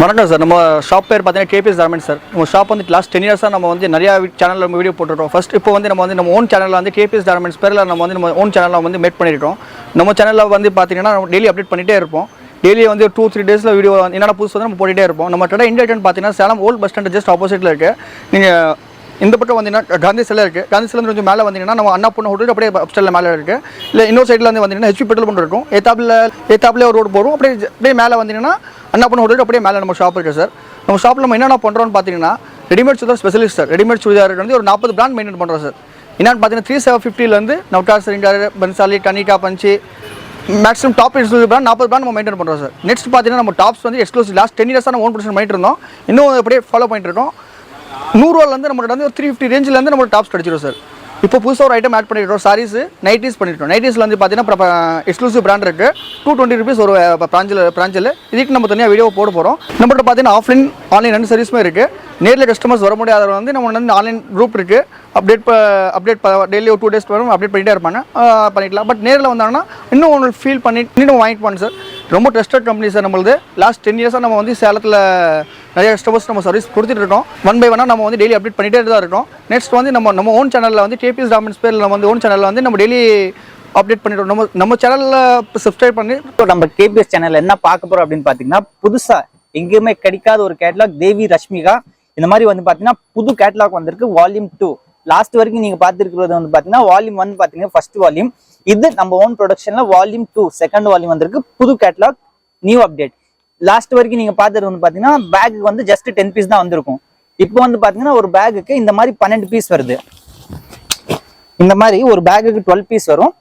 வணக்கம் சார். நம்ம ஷாப் பேர் பார்த்தீங்கன்னா கேபிஎஸ் கார்மெண்ட்ஸ் சார். நம்ம ஷாப் வந்து லாஸ்ட் 10 இயர்ஸாக நம்ம வந்து நிறையா சேனலில் நம்ம வீடியோ போட்டுருக்கோம். ஃபஸ்ட் இப்போ வந்து நம்ம ஓன் சேனலில் வந்து கேபிஎஸ் கார்மெண்ட்ஸ் பேரில் நம்ம ஓன் சேனலில் வந்து மேட் பண்ணியிருக்கோம். நம்ம சேனலில் வந்து பார்த்தீங்கன்னா நம்ம டெய்லி அப்டேட் பண்ணிகிட்டே இருப்போம். டெய்லி வந்து 2-3 டேஸில் வீடியோ என்னென்ன புதுசு வந்து நம்ம போட்டுகிட்டே இருப்போம். நம்ம கடை இண்டியன் பார்த்தீங்கன்னா Salem old bus stand just ஆப்போசிட்டில் இருக்குது. நீங்கள் இந்த பக்கம் வந்தீங்கன்னா காந்தி சிலை இருக்குது. காந்தி சிலை கொஞ்சம் மேலே வந்தீங்கன்னா நம்ம அண்ணா பொண்ணு ஹோட்டல் அப்படியே அப்ஸ்டலில் மேலே இருக்குது. இல்லை இன்னொரு சைடில் வந்து வந்தீங்கன்னா ஹெச்பி பெட்ரோல் பங்க் இருக்கும். ஏத்தாப்பில் ஒரு ரோடு போகிறோம். அப்படியே மேலே வந்தீங்கன்னா அண்ணா பொண்ணு ஹோட்டல் அப்படியே மேலே நம்ம ஷாப் இருக்குது சார். நம்ம ஷாப்பில் நம்ம என்னென்ன பண்ணுறோம்னு பார்த்தீங்கன்னா readymade churidar specialist sir. Readymade churidar வந்து ஒரு 40 பிராண்ட் மெயின்டைன் பண்ணுறோம் சார். என்னென்னு பார்த்தீங்கன்னா 3750 நவ்டார், சரிங்கார், பன்சாலி, கனிகா, பஞ்சி maximum top exclusive brand 40 brand நம்ம மெயின்டைன் பண்ணுறோம் சார். நெக்ஸ்ட் பார்த்தீங்கன்னா நம்ம டாப்ஸ் வந்து எக்ஸ்க்ளூசிவ் லாஸ்ட் 10 இயர்ஸாக நம்ம ஓன் ப்ரொடக்ஷன் பண்ணிட்டு இருந்தோம். இன்னும் அப்படியே ஃபாலோ பண்ணிட்டு இருக்கோம். 100 ரூபாலேருந்து நம்மகிட்ட வந்து ஒரு 350 ரேஞ்சிலேருந்து நம்ம டாப்ஸ் கிடச்சிடும் சார். இப்போ புதுசாக ஒரு ஐட்டம் ஆட் பண்ணிக்கிறோம். சாரீஸ் நைட்டிஸ் பண்ணிட்டோம். நைட்டிஸில் வந்து பார்த்தீங்கன்னா எக்ஸ்க்ளூசிவ் பிராண்ட் இருக்குது. 220 rupees ஒரு பிராஞ்சில். இதுக்கு நம்ம தனியாக வீடியோ போட போகிறோம். நம்மகிட்ட பார்த்தீங்கன்னா ஆன்லைன் 2 சர்வீஸுமே இருக்குது. நேரில் கஸ்டமர்ஸ் வர முடியாதவங்க வந்து நம்ம வந்து ஆன்லைன் குரூப் இருக்குது. அப்டேட் டெய்லி ஒரு 2 days வரும் அப்டேட் பண்ணிகிட்டே இருப்பாங்க, பண்ணிக்கலாம். பட் நேரில் வந்தாங்கன்னா இன்னும் உங்களுக்கு ஃபீல் பண்ணி இன்னும் வாங்கிட்டு போங்க சார். ரொம்ப ட்ரஸ்டட் கம்பெனி சார். நம்மளது லாஸ்ட் 10 இயர்ஸாக நம்ம வந்து சேலத்தில் நிறைய கஸ்டமர்ஸ் நம்ம சர்வீஸ் கொடுத்துட்டு இருக்கோம். 1 by 1 நம்ம வந்து டெய்லி அப்டேட் பண்ணிகிட்டே தான் இருக்கோம். நெக்ஸ்ட் வந்து நம்ம ஓன் சேனலில் வந்து கேபிஎஸ் கார்மெண்ட்ஸ் பேரில் நம்ம வந்து ஓன் சேனலில் வந்து நம்ம டெய்லி அப்டேட் பண்ணிட்டோம். நம்ம சேனலில் சப்ஸ்கிரைப் பண்ணி நம்ம கேபிஎஸ் சேனலில் என்ன பார்க்க போகிறோம் அப்படின்னு பார்த்தீங்கன்னா, புதுசாக எங்கேயுமே கிடைக்காத ஒரு கேட்லாக் தேவி ரஷ்மிகா. இந்த மாதிரி வந்து பார்த்தீங்கன்னா புது கேட்லாக் வந்திருக்கு. வால்யூம் 2 லாஸ்ட் வரைக்கும் நீங்கள் பார்த்துருக்கிறது வந்து பார்த்தீங்கன்னா வால்யூம் 1 பார்த்தீங்கன்னா ஃபர்ஸ்ட் வால்யூம். இது நம்ம ஓன் ப்ரொடக்ஷனில் வால்யூம் 2 செகண்ட் வால்யூம் வந்திருக்கு. புது கேட்லாக், நியூ அப்டேட். லாஸ்ட் வரைக்கும் நீங்கள் பார்த்தது வந்து பார்த்தீங்கன்னா பேக்கு வந்து ஜஸ்ட் 10 பீஸ் தான் வந்திருக்கும். இப்போ வந்து பார்த்தீங்கன்னா ஒரு பேக்குக்கு இந்த மாதிரி 12 பீஸ் வருது. இந்த மாதிரி ஒரு பேக்குக்கு 12 பீஸ் வரும்.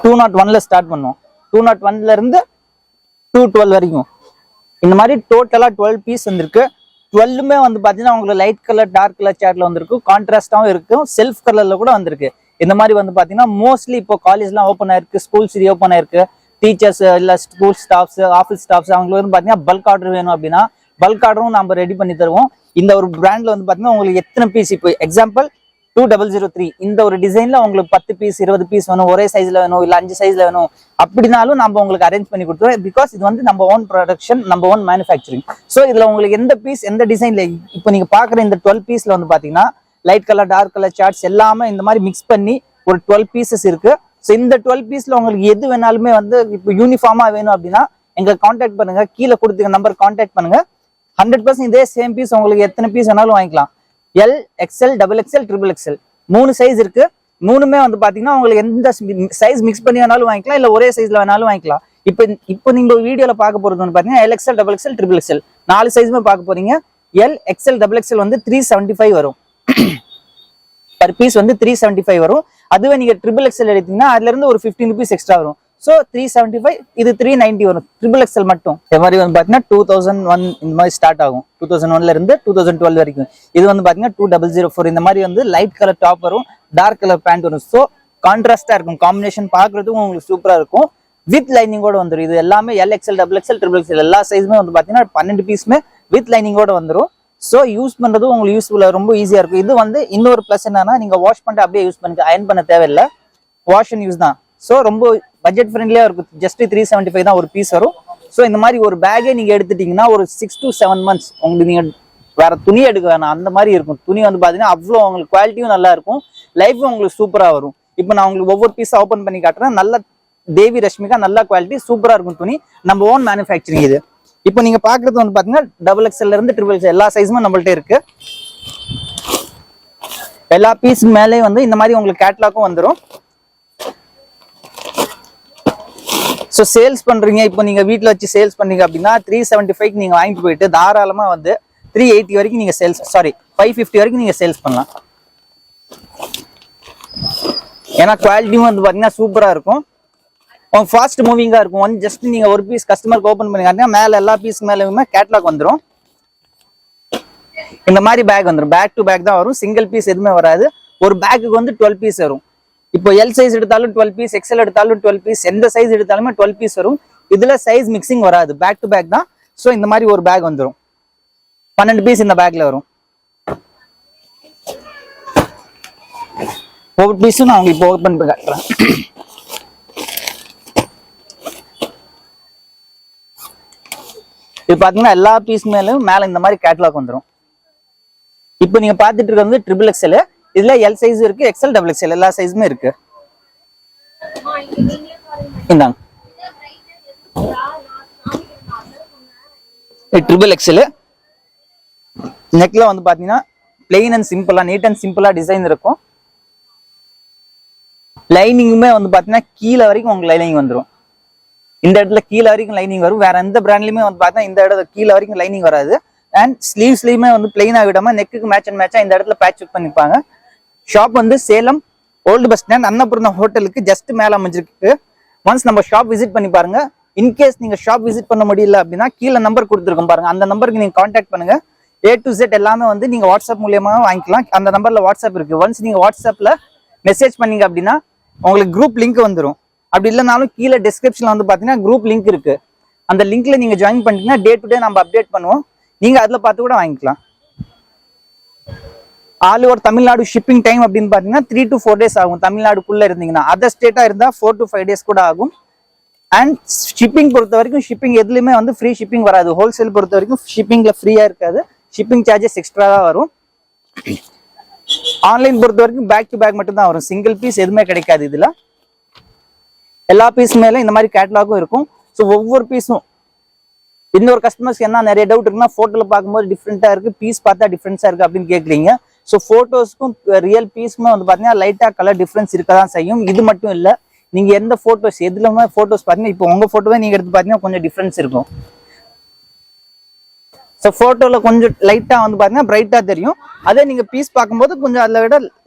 201ல ஸ்டார்ட் பண்ணுவோம். 201ல இருந்து 212 வரைக்கும் இந்த மாதிரி டோட்டலாக 12 பீஸ் வந்திருக்கு. 12மே வந்து பார்த்தீங்கன்னா உங்களுக்கு லைட் கலர், டார்க் கலர் சேட்ல வந்திருக்கு. கான்ட்ராஸ்டாகவும் இருக்கும், செல்ஃப் கலர்ல கூட வந்திருக்கு. இந்த மாதிரி வந்து பார்த்தீங்கன்னா மோஸ்ட்லி இப்போ காலேஜ்லாம் ஓப்பன் ஆயிருக்கு, ஸ்கூல்ஸ் ரீஓப்பன் ஆயிருக்கு. டீச்சர்ஸ் இல்லை ஸ்கூல் ஸ்டாஃப்ஸ், ஆஃபீஸ் ஸ்டாஃப்ஸ் அவங்களுக்கு வந்து பார்த்தீங்கன்னா பல்க் ஆர்டர் வேணும் அப்படின்னா பல்க் ஆர்டரும் நம்ம ரெடி பண்ணி தருவோம். இந்த ஒரு பிராண்ட்ல வந்து பார்த்தீங்கன்னா உங்களுக்கு எத்தனை பீஸ், இப்போ எக்ஸாம்பிள் 2003 இந்த ஒரு டிசைன்ல உங்களுக்கு 10 பீஸ் 20 பீஸ் வேணும், ஒரே சைஸ்ல வேணும், இல்லை 5 சைஸ்ல வேணும் அப்படின்னாலும் நம்ம உங்களுக்கு அரேஞ்ச் பண்ணி கொடுத்துருவோம். பிகாஸ் இது வந்து நம்ம ஓன் ப்ரொடக்ஷன், நம்ம ஓன் மேனுஃபேக்சரிங். ஸோ இதுல உங்களுக்கு எந்த பீஸ் எந்த டிசைன்ல இப்போ நீங்க பாக்குற இந்த 12 பீஸ்ல வந்து பாத்தீங்கன்னா light colour, dark colour shirts எல்லாமே இந்த மாதிரி மிக்ஸ் பண்ணி ஒரு 12 பீசஸ் இருக்கு. ஸோ இந்த 12 பீஸ்ல உங்களுக்கு எது வேணாலுமே வந்து இப்போ யூனிஃபார்மா வேணும் அப்படின்னா எங்க கான்டாக்ட் பண்ணுங்க. கீழே கொடுத்துக்க நம்பர் கான்டாக்ட் பண்ணுங்க. 100% இதே சேம் பீஸ் உங்களுக்கு எத்தனை பீஸ் வேணாலும் வாங்கிக்கலாம். L, XL, XXL, XXL 3 size இருக்கு. 3மே வந்து பாத்தீங்கன்னா உங்களுக்கு எந்த சைஸ் மிக்ஸ் பண்ணி வேணாலும் வாங்கிக்கலாம், இல்ல ஒரே சைஸ்ல வேணாலும் வாங்கிக்கலாம். இப்போ நீங்க வீடியோல பார்க்க போறது வந்து பாத்தீங்கன்னா LXL, XXL, XXL 4 சைஸுமே பார்க்க போறீங்க. எல், XL, XXL வந்து 375 வரும். பர் பீஸ் வந்து 375 வரும். அதுவே நீங்க XXL எடுத்தீங்கன்னா அதுல இருந்து ஒரு 15 rupees எக்ஸ்ட்ரா வரும். ஸோ 375, இது 390 வரும் XXL மட்டும். இந்த மாதிரி வந்து பாத்தீங்கன்னா 2001 இந்த மாதிரி ஸ்டார்ட் ஆகும். 2001ல இருந்து 2012 வரைக்கும். இது வந்து பாத்தீங்கன்னா 2004 இந்த மாதிரி வந்து லைட் கலர் டாப் வரும், டார்க் கலர் பேண்ட் வரும். ஸோ கான்ட்ராஸ்டா இருக்கும், காம்பினேஷன் பாக்குறதுக்கும் உங்களுக்கு சூப்பரா இருக்கும். வித் லைனிங்கோட வந்துடும். இது எல்லாமே LXL, XXL, XXL எல்லா சைஸுமே வந்து பாத்தீங்கன்னா 12 பீஸுமே வித் லைனிங்கோட வந்துடும். ஸோ யூஸ் பண்றதும் உங்களுக்கு யூஸ்ஃபுல்லா ரொம்ப ஈஸியா இருக்கும். இது வந்து இன்னொரு பிளஸ் என்னன்னா, நீங்க வாஷ் பண்ணிட்டு அப்படியே யூஸ் பண்ணிட்டு அயன் பண்ண தேவையில்லை, வாஷ் அண்ட் யூஸ் தான். ஸோ ரொம்ப பட்ஜெட் ஃப்ரெண்ட்லியா இருக்கும். ஜஸ்ட் 375 தான் ஒரு பீஸ் வரும். ஸோ இந்த மாதிரி ஒரு பேக்கே நீங்க எடுத்துட்டீங்கன்னா ஒரு 6 to 7 months உங்களுக்கு நீங்க வேற துணி எடுக்க வேணாம், அந்த மாதிரி இருக்கும். துணி வந்து பாத்தீங்கன்னா அவ்வளோ உங்களுக்கு குவாலிட்டியும் நல்லா இருக்கும், லைஃபும் உங்களுக்கு சூப்பரா வரும். இப்போ நான் உங்களுக்கு ஒவ்வொரு பீஸா ஓப்பன் பண்ணி காட்டுறேன். நல்ல தேவி ரஷ்மிகா, நல்ல குவாலிட்டி, சூப்பரா இருக்கும் துணி. நம்ம ஓன் மேனுஃபேக்சரிங் இது. இப்போ நீங்க பாக்குறது வந்து பாத்தீங்கன்னா XXL இருந்து XXL எல்லா சைஸுமே நம்மள்ட்ட இருக்கு. எல்லா பீஸ் மேலே வந்து இந்த மாதிரி உங்களுக்கு கேட்லாக்கும் வந்துடும். ஸோ சேல்ஸ் பண்றீங்க, இப்போ நீங்க வீட்டில் வச்சு சேல்ஸ் பண்ணீங்க அப்படின்னா 375 நீங்க வாங்கிட்டு போயிட்டு தாராளமா வந்து 380 வரைக்கும் நீங்க சேல்ஸ், 550 வரைக்கும் நீங்க சேல்ஸ் பண்ணலாம். ஏன்னா குவாலிட்டியும் வந்து பாத்தீங்கன்னா சூப்பரா இருக்கும், ஃபாஸ்ட் மூவிங்கா இருக்கும். ஜஸ்ட் நீங்க ஒரு பீஸ் கஸ்டமருக்கு ஓப்பன் பண்ணி மேல எல்லா பீஸ் மேலுமே கேட்லாக் வந்துடும். இந்த மாதிரி பேக் வந்துடும். பேக் டு பேக் தான் வரும், சிங்கிள் பீஸ் எதுவுமே வராது. ஒரு பேக்குக்கு வந்து 12 பீஸ் வரும். இப்போ எல் சைஸ் எடுத்தாலும் 12 பீஸ், XL எடுத்தாலும் 12 பீஸ், எந்த சைஸ் எடுத்தாலுமே 12 பீஸ் வரும். இதுல சைஸ் மிக்சிங் வராது, பேக் டு பேக் தான். ஸோ இந்த மாதிரி ஒரு பேக் வந்துடும். 12 பீஸ் இந்த பேக்ல வரும். ஒவ்வொரு பீஸும் நான் உங்களுக்கு இப்போ ஓப்பன் பண்ணி காட்டுறேன். இது பாத்தீங்கன்னா எல்லா பீஸ் மேலும் மேல இந்த மாதிரி கேட்லாக் வந்துடும். இப்போ நீங்க பாத்துட்டு இருக்கிறது வந்து ட்ரிபிள் எக்ஸ்எல். இதுல எல் சைஸ் இருக்கு, எக்ஸ்எல், டபுள் எக்ஸ்எல் எல்லா சைஸுமே இருக்கு. இந்தாங்க ட்ரிபிள் எக்ஸ்எல். நெக்ல வந்து பாத்தீங்கன்னா பிளெயின் அண்ட் சிம்பிளா, நீட் அண்ட் சிம்பிளா டிசைன் இருக்கும். லைனிங்குமே வந்து பாத்தீங்கன்னா கீழே வரைக்கும் உங்களுக்கு லைனிங் வந்துடும். இந்த இடத்துல கீழே வரைக்கும் லைனிங் வரும். வேற எந்த பிராண்ட்லயுமே வந்து பாத்தீங்கன்னா இந்த இடத்துல கீழே வரைக்கும் லைனிங் வராது. அண்ட் ஸ்லீவ்ஸ்லயுமே வந்து பிளெயினா விடாம நெக்குக்கு மேட்ச் அண்ட் மேட்சா இந்த இடத்துல பேட்ச் ஒர்க் பண்ணிப்பாங்க. ஷாப் வந்து Salem old bus stand Annapoorna ஹோட்டலுக்கு ஜஸ்ட் மேல அமைஞ்சிருக்கு. ஒன்ஸ் நம்ம ஷாப் விசிட் பண்ணி பாருங்க. இன்கேஸ் நீங்க ஷாப் விசிட் பண்ண முடியல அப்படின்னா கீழே நம்பர் கொடுத்துருக்கோம் பாருங்க, அந்த நம்பருக்கு நீங்க கான்டாக்ட் பண்ணுங்க. A to Z எல்லாமே வந்து நீங்க வாட்ஸ்அப் மூலியமா வாங்கிக்கலாம். அந்த நம்பர்ல வாட்ஸ்அப் இருக்கு. ஒன்ஸ் நீங்க வாட்ஸ்அப்ல மெசேஜ் பண்ணீங்க அப்படின்னா உங்களுக்கு குரூப் லிங்க் வந்துடும். அப்படி இல்லைனாலும் கீழே டிஸ்கிரிப்ஷன்ல வந்து பாத்தீங்கன்னா குரூப் லிங்க் இருக்கு. அந்த லிங்க்ல நீங்க ஜாயின் பண்ணிட்டீங்கன்னா டே டு டே நம்ம அப்டேட் பண்ணுவோம். நீங்க அதுல பார்த்து கூட வாங்கிக்கலாம். All over Tamil Nadu shipping time அப்படின்னு பாத்தீங்கன்னா 3 to 4 days ஆகும். தமிழ்நாடுக்குள்ள இருந்தீங்கன்னா, அதர் ஸ்டேட்டா இருந்தா 4 to 5 days கூட ஆகும். அண்ட் ஷிப்பிங் பொறுத்த வரைக்கும் ஷிப்பிங் எதுலையுமே வந்து ஃப்ரீ ஷிப்பிங் வராது. ஹோல்சேல் பொறுத்த வரைக்கும் ஷிப்பிங்ல ஃப்ரீயா இருக்காது. ஷிப்பிங் சார்ஜஸ் எக்ஸ்ட்ரா தான் வரும். ஆன்லைன் பொறுத்த வரைக்கும் பேக் டு பேக் மட்டும் தான் வரும். சிங்கிள் பீஸ் எதுவுமே கிடைக்காது. இதுல எல்லா பீஸ் மேல இந்த மாதிரி கேட்டலாகும் இருக்கும். ஸோ ஒவ்வொரு பீஸும் இன்னொரு கஸ்டமர்ஸ்க்கு என்ன நிறைய டவுட் இருக்குன்னா, போட்டோல பார்க்கும்போது டிஃப்ரெண்டா இருக்கு, பீஸ் பார்த்தா டிஃப்ரென்ஸா இருக்கு அப்படின்னு கேட்குறீங்க. ஸோ போட்டோஸ்க்கும் ரியல் பீஸ்க்குமே வந்து பாத்தீங்கன்னா லைட்டா கலர் டிஃப்ரென்ஸ் இருக்கதான் செய்யும். இது மட்டும் இல்ல, நீங்க எந்த போட்டோஸ் எதுலமே போட்டோஸ் பாத்தீங்கன்னா, இப்போ உங்க போட்டோவே நீங்க எடுத்து பாத்தீங்கன்னா கொஞ்சம் டிஃப்ரென்ஸ் இருக்கும். ஸோ போட்டோல கொஞ்சம் லைட்டா வந்து பாத்தீங்கன்னா பிரைட்டா தெரியும். அதே நீங்க பீஸ் பார்க்கும்போது கொஞ்சம் அதில் விட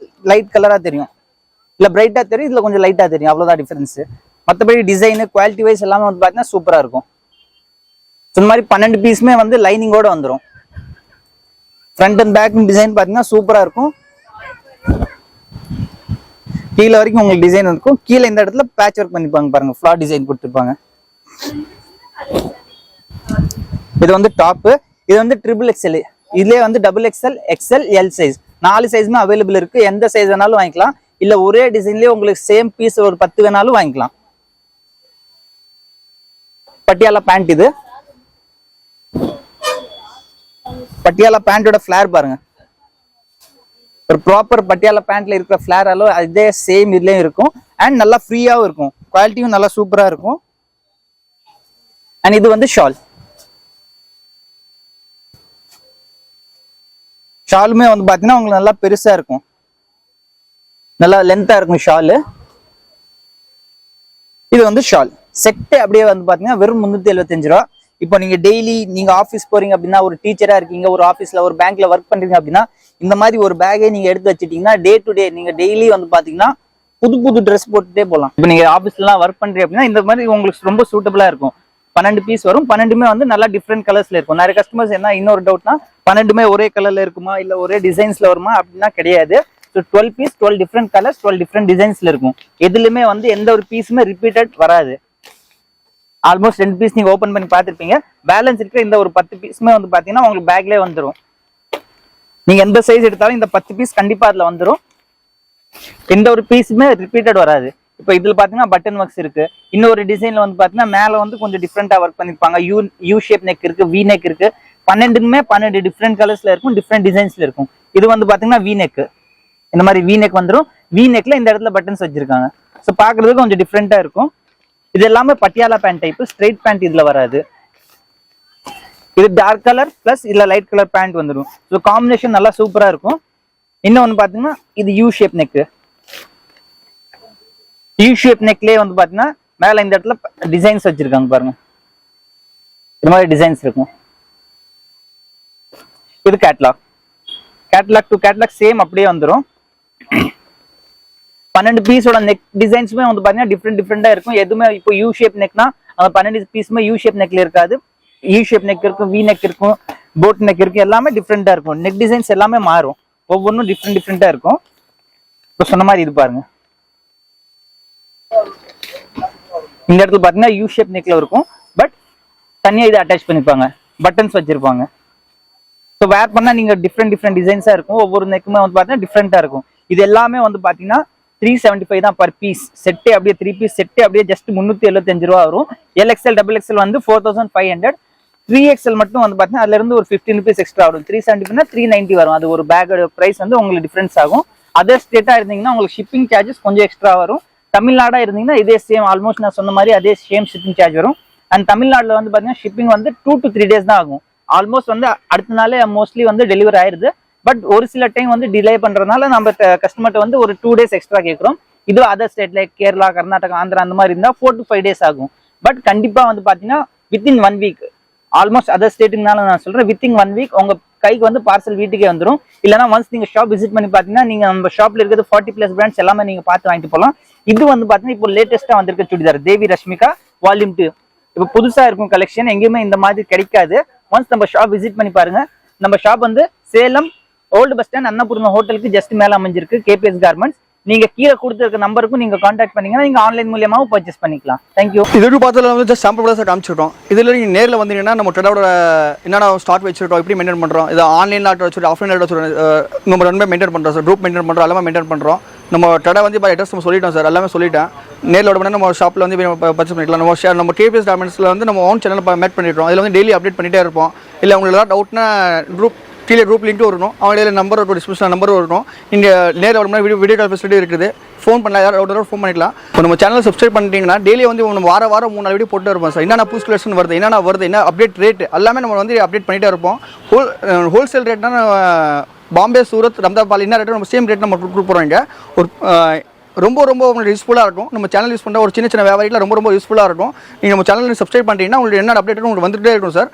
லைட் கலரா தெரியும். இல்ல பிரைட்டா தெரியும், இதுல கொஞ்சம் லைட்டா தெரியும், அவ்வளவுதான் டிஃபரன்ஸ். மற்றபடி டிசைனு குவாலிட்டி வைஸ் எல்லாமே வந்து பாத்தீங்கன்னா சூப்பரா இருக்கும். இந்த மாதிரி 12 பீஸுமே வந்து லைனிங்கோட வந்துடும். ஃப்ரண்ட் அண்ட் பேக் டிசைன் பாத்தீங்கன்னா சூப்பரா இருக்கும். கீழே வரைக்கும் உங்களுக்கு டிசைன் இருக்கும். கீழே இந்த இடத்துல பேட்ச் ஒர்க் பண்ணிப்பாங்க பாருங்க, ஃபிளார் டிசைன் கொடுத்துருப்பாங்க. இது வந்து டாப்பு. இது வந்து ட்ரிபிள் எக்ஸ்எல். இதுலயே வந்து double XL, XL, L size 4 சைஸுமே அவைலபிள் இருக்கு. எந்த சைஸ் வேணாலும் வாங்கிக்கலாம். இல்ல ஒரே டிசைன்லயே உங்களுக்கு சேம் பீஸ் ஒரு 10 வேணாலும் வாங்கிக்கலாம். பட்டியாலா பேண்ட். இது பட்டியாலா பேண்டோட ஃபிளேர் பாருங்க. ஒரு ப்ராப்பர் பட்டியாலா பேண்ட்ல இருக்கிற ஃபிளேர் அளவு அதே சேம் இதுலயும் இருக்கும். அண்ட் நல்லா ஃப்ரீயாவும் இருக்கும். குவாலிட்டியும் நல்லா சூப்பரா இருக்கும். அண்ட் இது வந்து ஷால். ஷாலுமே வந்து பாத்தீங்கன்னா உங்களுக்கு நல்லா பெருசா இருக்கும், நல்லா லென்த்தா இருக்கும் ஷாலு. இது வந்து ஷால் செட்டு அப்படியே வந்து பாத்தீங்கன்னா வெறும் 375 ரூபா. இப்போ நீங்க டெய்லி நீங்க ஆஃபீஸ் போறீங்க அப்படின்னா, ஒரு டீச்சரா இருக்கீங்க, ஒரு ஆஃபீஸ்ல ஒரு பேங்க்ல ஒர்க் பண்றீங்க அப்படின்னா, இந்த மாதிரி ஒரு பேக்கே நீங்க எடுத்து வச்சுட்டீங்கன்னா டே டு டே நீங்க டெய்லி வந்து பாத்தீங்கன்னா புது புது ட்ரெஸ் போட்டுட்டே போகலாம். இப்போ நீங்க ஆஃபீஸ்லாம் ஒர்க் பண்றீங்க அப்படின்னா இந்த மாதிரி உங்களுக்கு ரொம்ப சூட்டபிளா இருக்கும். 12 பீஸ் வரும். 12மே வந்து நல்லா டிஃப்ரெண்ட் கலர்ஸ்ல இருக்கும். நிறைய கஸ்டமர்ஸ் என்ன இன்னொரு டவுட்னா, 12மே ஒரே கலர்ல இருக்குமா இல்ல ஒரே டிசைன்ஸ்ல வருமா அப்படின்னா கிடையாது. So 12 piece 12 different colours 12 different டிசைன்ஸ்ல இருக்கும். எதுலையுமே வந்து எந்த ஒரு பீஸுமே ரிப்பீட்டட் வராது. ஆல்மோஸ்ட் 2 பீஸ் நீங்க ஓப்பன் பண்ணி பார்த்துருப்பீங்க. பேலன்ஸ் இருக்கிற இந்த ஒரு 10 பீஸுமே வந்து பாத்தீங்கன்னா உங்களுக்கு பேக்லேயே வந்துடும். நீங்க எந்த சைஸ் எடுத்தாலும் இந்த 10 பீஸ் கண்டிப்பா அதுல வந்துடும். எந்த ஒரு பீஸுமே ரிப்பீட்டட் வராது. இப்போ இதுல பாத்தீங்கன்னா பட்டன் ஒர்க்ஸ் இருக்கு. இன்னொரு டிசைன்ல வந்து பாத்தீங்கன்னா மேல வந்து கொஞ்சம் டிஃப்ரெண்டா ஒர்க் பண்ணிருப்பாங்க. யூ ஷேப் நெக் இருக்கு, வி நெக் இருக்கு. 12மே 12 டிஃப்ரெண்ட் கலர்ஸ்ல இருக்கும், டிஃப்ரெண்ட் டிசைன்ஸ்ல இருக்கும். இது வந்து பாத்தீங்கன்னா வி நெக். இந்த மாதிரி வி நெக் வந்துடும். வி நெக்ல இந்த இடத்துல பட்டன்ஸ் வச்சிருக்காங்க. ஸோ பாக்குறதுக்கு கொஞ்சம் டிஃப்ரெண்டா இருக்கும். இது எல்லாமே Patiala pant type. Straight pant இதுல வராது. இது டார்க் கலர் பிளஸ் இதுல லைட் கலர் பேண்ட் வந்துடும். ஸோ காம்பினேஷன் நல்லா சூப்பரா இருக்கும். இன்னொன்னு பாத்தீங்கன்னா இது U shape neck. U shape நெக்லயே வந்து பாத்தீங்கன்னா மேல இந்த இடத்துல டிசைன்ஸ் வச்சிருக்காங்க பாருங்க. இந்த மாதிரி டிசைன்ஸ் இருக்கும். இது catalogue. Catalogue to catalogue same அப்படியே வந்துடும். 12 பீஸோட நெக் டிசைன்ஸுமே வந்து பாத்தீங்கன்னா டிஃப்ரெண்டா இருக்கும். எதுவுமே இப்போ யூ ஷேப் நெக்னா அந்த 12 பீஸுமே யூ ஷேப் நெக்ல இருக்காது. யூ ஷேப் நெக் இருக்கும், வி நெக் இருக்கும், போட் நெக் இருக்கு. எல்லாமே டிஃப்ரெண்டா இருக்கும். நெக் டிசைன்ஸ் எல்லாமே மாறும். ஒவ்வொன்றும் டிஃப்ரெண்டா இருக்கும். இப்போ சொன்ன மாதிரி இது பாருங்க. இந்த இடத்துல பாத்தீங்கன்னா யூ ஷேப் நெக்ல இருக்கும். பட் தனியா இது அட்டாச் பண்ணிருப்பாங்க, பட்டன்ஸ் வச்சிருப்பாங்க. ஸோ வேர் பண்ணா நீங்க டிஃப்ரெண்ட் டிசைன்ஸா இருக்கும். ஒவ்வொரு நெக்குமே வந்து பாத்தீங்கன்னா டிஃப்ரெண்டா இருக்கும். இது எல்லாமே வந்து பாத்தீங்கன்னா 375 தான் பர் பீஸ். செட்டே அப்படியே 3 பீஸ் செட்டே அப்படியே ஜஸ்ட் 375 ரூபா வரும். எல்எக்ஸ்எல் டபுள் எக்ஸ்எல் வந்து 4500. 3XL மட்டும் வந்து பார்த்தீங்கன்னா அதுல இருந்து ஒரு 15 rupees எக்ஸ்ட்ரா வரும். 370 390 வரும். அது ஒரு பேக்கோட பிரைஸ் வந்து உங்களுக்கு டிஃபரன்ஸ் ஆகும். அதர் ஸ்டேட்டா இருந்தீங்கன்னா உங்களுக்கு ஷிப்பிங் சார்ஜஸ் கொஞ்சம் எக்ஸ்ட்ரா வரும். தமிழ்நாடா இருந்தீங்கன்னா இதே சேம் ஆல்மோஸ்ட் நான் சொன்ன மாதிரி அதே சேம் ஷிப்பிங் சார்ஜ் வரும். அண்ட் தமிழ்நாடுல வந்து பார்த்தீங்கன்னா ஷிப்பிங் வந்து 2 to 3 days தான் ஆகும். ஆல்மோஸ்ட் வந்து அடுத்த நாளே மோஸ்ட்லி வந்து டெலிவரி ஆயிருது. பட் ஒரு சில டைம் வந்து டிலே பண்றதுனால நம்ம கஸ்டமர்கிட்ட வந்து ஒரு 2 days எக்ஸ்ட்ரா கேட்குறோம். இது other state like Kerala, Karnataka, Andhra அந்த மாதிரி இருந்தால் 4 to 5 days ஆகும். பட் கண்டிப்பா வந்து பாத்தீங்கன்னா வித்தின் 1 week ஆல்மோஸ்ட் அதர் ஸ்டேட்டுனால நான் சொல்றேன் வித்தின் 1 week உங்க கைக்கு வந்து பார்சல் வீட்டுக்கே வந்துடும். இல்லைனா ஒன்ஸ் நீங்க ஷாப் விசிட் பண்ணி பாத்தீங்கன்னா நீங்க நம்ம ஷாப்ல இருக்கிறது 40+ பிராண்ட்ஸ் எல்லாமே நீங்க பார்த்து வாங்கிட்டு போகலாம். இது வந்து பாத்தீங்கன்னா இப்போ லேட்டஸ்டா வந்திருக்க சுடிதார் தேவி ரஷ்மிகா வால்யூம் 2 இப்போ புதுசா இருக்கும் கலெக்ஷன். எங்கேயுமே இந்த மாதிரி கிடைக்காது. ஒன்ஸ் நம்ம ஷாப் விசிட் பண்ணி பாருங்க. நம்ம ஷாப் வந்து Salem old bus stand Annapoorna ஹோட்டலுக்கு ஜஸ்ட் மேல அமைஞ்சிருக்கு கேபிஎஸ் கார்மெண்ட்ஸ். நீங்க கீழே கொடுத்துருக்க நம்பருக்கும் நீங்க கான்டாக்ட் பண்ணீங்கன்னா நீங்க ஆன்லைன் மூலியமாவும் பர்ச்சேஸ் பண்ணிக்கலாம். தேங்க்யூ. இது பார்த்ததுல வந்து ஜஸ்ட் சாம்பிள் தான் சார் காமிச்சிருக்கோம். இதில் நீங்கள் நேரில் வந்தீங்கன்னா நம்ம ட்ரெடோட என்னென்ன ஸ்டார்ட் வச்சிருக்கோம், எப்படி மெயின்டைன் பண்ணுறோம், இது ஆன்லைனில் ஆர்டர் வச்சுட்டு ஆஃப்லைன் ஆர்டர் வச்சுருக்கோம், நம்ம ரெண்டுமே மெயின்டைன் பண்ணுறோம் சார். குரூப் மெயின்டைன் பண்ணுறோம், எல்லாமே மெயின்டைன் பண்ணுறோம். நம்ம ட்ரெடை வந்து இப்போ அட்ரஸ் நம்ம சொல்லிட்டோம் சார், எல்லாமே சொல்லிட்டேன். நேரில் விட நம்ம ஷாப்பில் வந்து பர்ச்சேஸ் பண்ணிக்கலாம். நம்ம கேபிஎஸ் கார்மெண்ட்ஸில் வந்து நம்ம ஓன் சேனல் மேட் பண்ணிடுறோம். இதில் வந்து டெய்லி அப்டேட் பண்ணிகிட்டே இருப்போம். இல்லை உங்களுக்கு ஏதாவது டவுட்னா கீழே குரூப் லிங்க்கும் வரணும், அவங்களே நம்பர் இருக்கும், டிஸ்கிரிப்ஷன் நம்பர் வரணும். இங்கே நேரில் வர வீடியோ கால் ஃபெசிலிட்டி இருக்குது. ஃபோன் பண்ணலாம், யாராவது ஃபோன் பண்ணிக்கலாம். இப்போ நம்ம சேனலை சப்ஸ்கிரைப் பண்ணிட்டீங்கன்னா டெய்லி வந்து நம்ம வாரம் 3 வீடியோ போட்டு இருப்போம் சார். என்னென்ன புது கலெக்ஷன் வருது, என்னென்ன வருது, என்ன அப்டேட் ரேட் எல்லாமே நம்ம வந்து அப்டேட் பண்ணிகிட்டே இருப்போம். ஹோல்சேல் ரேட்னா பாம்பே, சூரத், ரம்தாபால் என்ன ரேட்டு நம்ம சேம் ரேட் நம்ம கொடுக்குறோம். இங்கே ஒரு ரொம்ப உங்களுக்கு யூஸ்ஃபுல்லாக இருக்கும். நம்ம சேனல் யூஸ் பண்ணுற ஒரு சின்ன வியாபாரியில் ரொம்ப யூஸ்ஃபுல்லாக இருக்கும். நீங்கள் நம்ம சேனல் சப்ஸ்கிரைப் பண்ணிட்டீங்கன்னா உங்களுக்கு என்ன அப்டேட் உங்களுக்கு வந்துகிட்டே இருக்கும் சார்.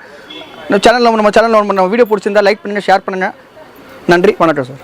நம்ம சேனலில் நம்ம வீடியோ பிடிச்சிருந்தா லைக் பண்ணுங்கள், ஷேர் பண்ணுங்கள். நன்றி, வணக்கம் சார்.